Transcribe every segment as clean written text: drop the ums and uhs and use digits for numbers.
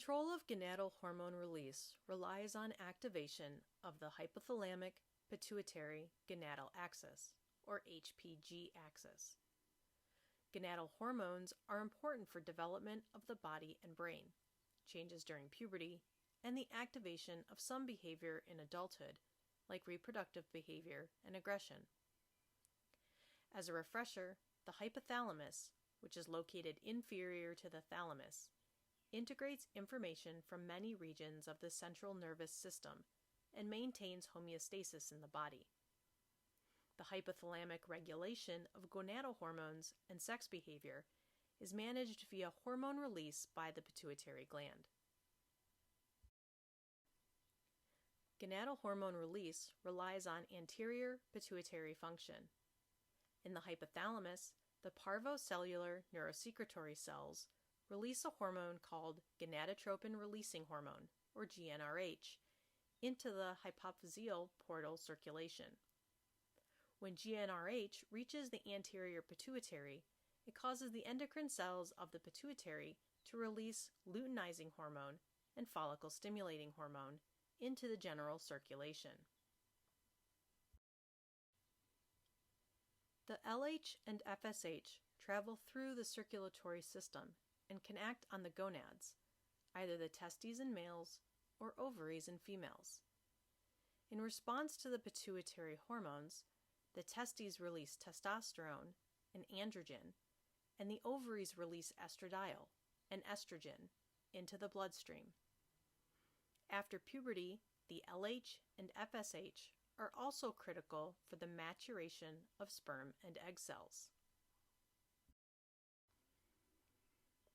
control of gonadal hormone release relies on activation of the hypothalamic pituitary gonadal axis, or HPG axis. Gonadal hormones are important for development of the body and brain, changes during puberty, and the activation of some behavior in adulthood, like reproductive behavior and aggression. As a refresher, the hypothalamus, which is located inferior to the thalamus, integrates information from many regions of the central nervous system and maintains homeostasis in the body. The hypothalamic regulation of gonadal hormones and sex behavior is managed via hormone release by the pituitary gland. Gonadal hormone release relies on anterior pituitary function. In the hypothalamus, the parvocellular neurosecretory cells release a hormone called gonadotropin-releasing hormone, or GnRH, into the hypophyseal portal circulation. When GnRH reaches the anterior pituitary, it causes the endocrine cells of the pituitary to release luteinizing hormone and follicle-stimulating hormone into the general circulation. The LH and FSH travel through the circulatory system and can act on the gonads, either the testes in males or ovaries in females. In response to the pituitary hormones, the testes release testosterone, an androgen, and the ovaries release estradiol, an estrogen, into the bloodstream. After puberty, the LH and FSH are also critical for the maturation of sperm and egg cells.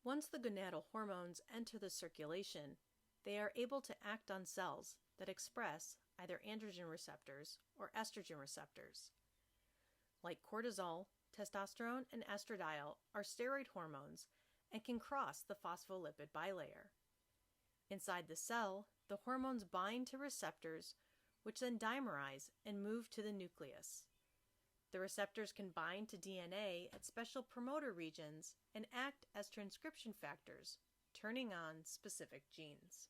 Once the gonadal hormones enter the circulation, they are able to act on cells that express either androgen receptors or estrogen receptors. Like cortisol, testosterone and estradiol are steroid hormones and can cross the phospholipid bilayer. Inside the cell, the hormones bind to receptors which then dimerize and move to the nucleus. The receptors can bind to DNA at special promoter regions and act as transcription factors, turning on specific genes.